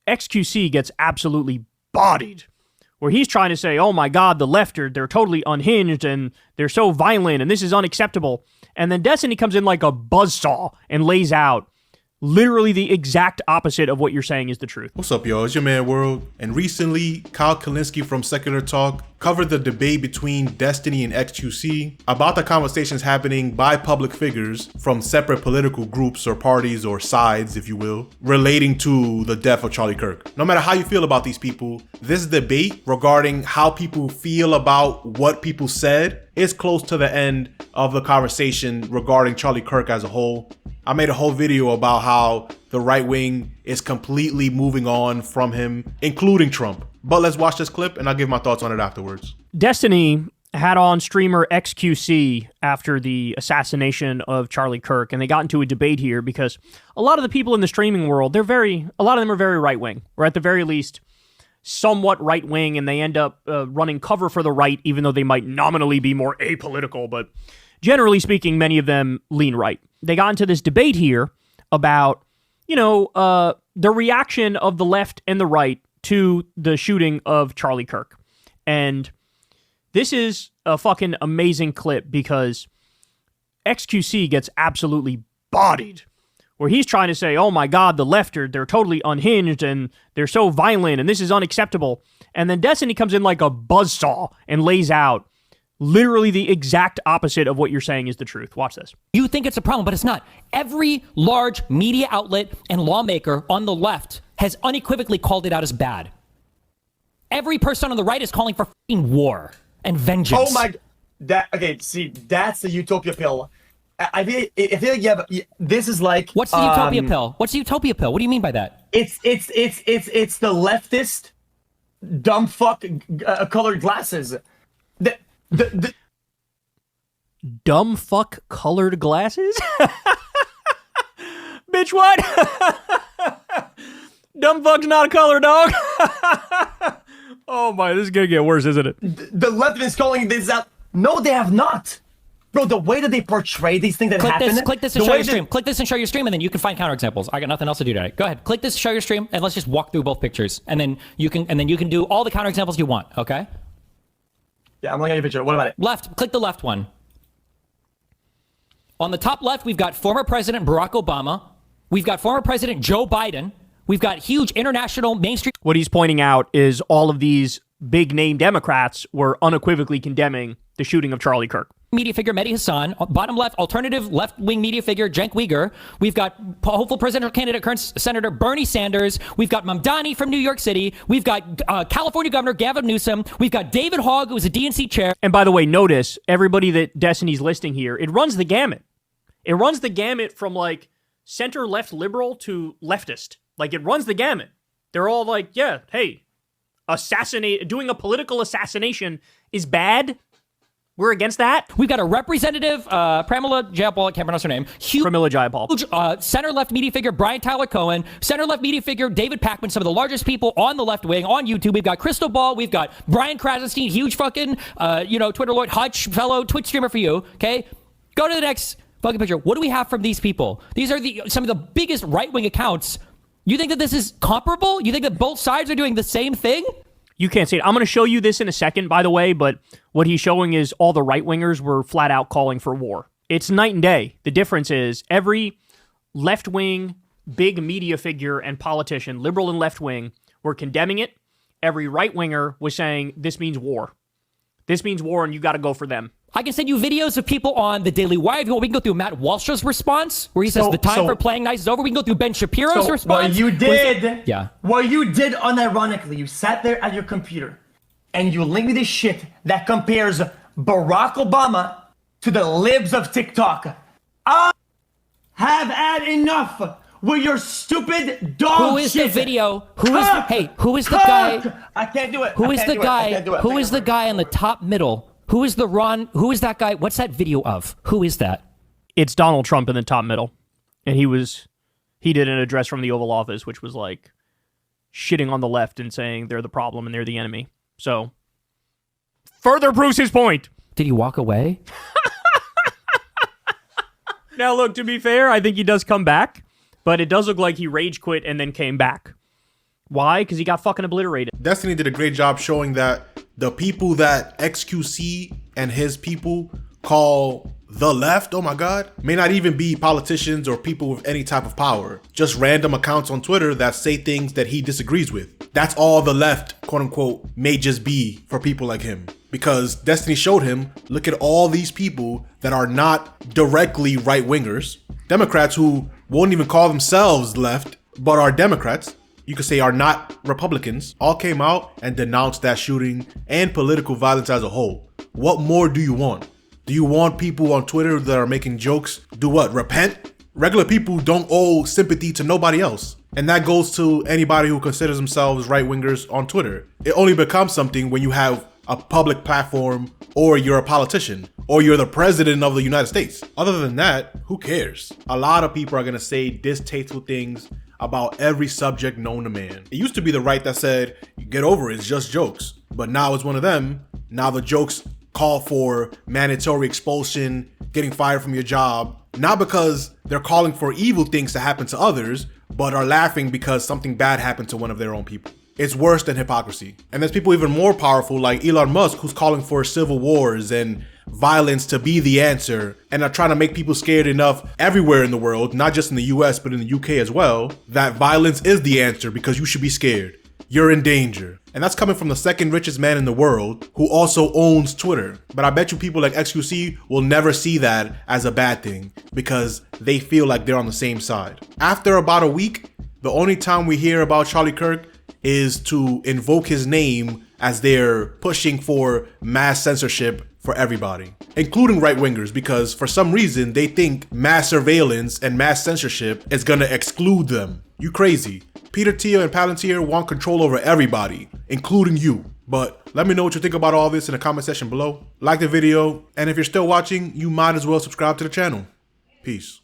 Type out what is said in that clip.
xQc gets absolutely bodied, where he's trying to say, oh my God, the left, they're totally unhinged and they're so violent and this is unacceptable. And then Destiny comes in like a buzzsaw and lays out literally the exact opposite of what you're saying is the truth. What's up, y'all? It's your man, World. And recently, Kyle Kulinski from Secular Talk covered the debate between Destiny and xQc about the conversations happening by public figures from separate political groups or parties or sides, if you will, relating to the death of Charlie Kirk. No matter how you feel about these people, this debate regarding how people feel about what people said is close to the end of the conversation regarding Charlie Kirk as a whole. I made a whole video about how the right wing is completely moving on from him, including Trump. But let's watch this clip and I'll give my thoughts on it afterwards. Destiny had on streamer xQc after the assassination of Charlie Kirk, and they got into a debate here because a lot of the people in the streaming world, a lot of them are very right wing, or at the very least, somewhat right wing, and they end up running cover for the right, even though they might nominally be more apolitical, but generally speaking, many of them lean right. They got into this debate here about, the reaction of the left and the right to the shooting of Charlie Kirk. And this is a fucking amazing clip because xQc gets absolutely bodied, where he's trying to say, oh my God, the left, they're totally unhinged and they're so violent and this is unacceptable. And then Destiny comes in like a buzzsaw and lays out literally the exact opposite of what you're saying is the truth. Watch this. You think it's a problem, but it's not. Every large media outlet and lawmaker on the left has unequivocally called it out as bad. Every person on the right is calling for fucking war and vengeance. Oh my, that's the utopia pill. I feel like this is like. What's the utopia pill? What's the utopia pill? What do you mean by that? It's the leftist dumb fuck colored glasses. The dumb fuck colored glasses? Bitch, what? Dumb fuck's not a color, dog. Oh my, this is gonna get worse, isn't it? The left is calling this out. No, they have not. Bro, the way that they portray these things that happen. Click this and show your stream. Click this and show your stream, and then you can find counterexamples. I got nothing else to do today. Go ahead, click this, show your stream, and let's just walk through both pictures, and then you can do all the counterexamples you want. Okay? Yeah, I'm looking at your picture. What about it? Left. Click the left one. On the top left, we've got former President Barack Obama. We've got former President Joe Biden. We've got huge international mainstream. What he's pointing out is all of these big name Democrats were unequivocally condemning the shooting of Charlie Kirk. Media figure Mehdi Hassan. Bottom left, alternative left-wing media figure Cenk Uygur. We've got hopeful presidential candidate, current Senator Bernie Sanders. We've got Mamdani from New York City. We've got California Governor Gavin Newsom. We've got David Hogg, who is a DNC chair. And by the way, notice everybody that Destiny's listing here, it runs the gamut. It runs the gamut from like center-left liberal to leftist. Like it runs the gamut. They're all like, yeah, hey, doing a political assassination is bad. We're against that. We've got a representative, Pramila Jayapal, I can't pronounce her name. Pramila Jayapal. Center-left media figure Brian Tyler Cohen. Center-left media figure David Pakman, some of the largest people on the left wing on YouTube. We've got Crystal Ball. We've got Brian Krasenstein, huge fucking, Twitter lord, Hutch, fellow Twitch streamer for you, okay? Go to the next fucking picture. What do we have from these people? These are some of the biggest right-wing accounts. You think that this is comparable? You think that both sides are doing the same thing? You can't say it. I'm going to show you this in a second, by the way, but what he's showing is all the right-wingers were flat out calling for war. It's night and day. The difference is every left-wing, big media figure and politician, liberal and left-wing, were condemning it. Every right-winger was saying, this means war. This means war, and you got to go for them. I can send you videos of people on the Daily Wire. If you want, we can go through Matt Walsh's response, where he says the time for playing nice is over. We can go through Ben Shapiro's response. What you did unironically, you sat there at your computer and you linked me this shit that compares Barack Obama to the libs of TikTok. I have had enough with your stupid dog shit. Who is the video? Who is the guy? I can't do it. Who is the guy? Who is the guy in the top middle? Who is who is that guy? What's that video of? Who is that? It's Donald Trump in the top middle. And he did an address from the Oval Office, which was like shitting on the left and saying they're the problem and they're the enemy. So, further proves his point. Did he walk away? Now, look, to be fair, I think he does come back, but it does look like he rage quit and then came back. Why? Because he got fucking obliterated. Destiny did a great job showing that the people that xQc and his people call the left, oh my God, may not even be politicians or people with any type of power. Just random accounts on Twitter that say things that he disagrees with. That's all the left, quote unquote, may just be for people like him. Because Destiny showed him, look at all these people that are not directly right-wingers. Democrats who won't even call themselves left, but are Democrats. You could say are not Republicans, all came out and denounced that shooting and political violence as a whole. What more do you want? Do you want people on Twitter that are making jokes do what? Repent? Regular people don't owe sympathy to nobody else. And that goes to anybody who considers themselves right-wingers on Twitter. It only becomes something when you have a public platform, or you're a politician, or you're the president of the United States. Other than that, who cares? A lot of people are gonna say distasteful things about every subject known to man. It used to be the right that said, get over it, it's just jokes. But now it's one of them. Now the jokes call for mandatory expulsion, getting fired from your job, not because they're calling for evil things to happen to others, but are laughing because something bad happened to one of their own people. It's worse than hypocrisy. And there's people even more powerful like Elon Musk who's calling for civil wars and violence to be the answer and are trying to make people scared enough everywhere in the world, not just in the US, but in the UK as well, that violence is the answer because you should be scared. You're in danger. And that's coming from the second richest man in the world who also owns Twitter. But I bet you people like xQc will never see that as a bad thing because they feel like they're on the same side. After about a week, the only time we hear about Charlie Kirk is to invoke his name as they're pushing for mass censorship for everybody, including right-wingers, because for some reason they think mass surveillance and mass censorship is gonna exclude them. You crazy. Peter Thiel and Palantir want control over everybody, including you. But let me know what you think about all this in the comment section below. Like the video, and if you're still watching, you might as well subscribe to the channel. Peace.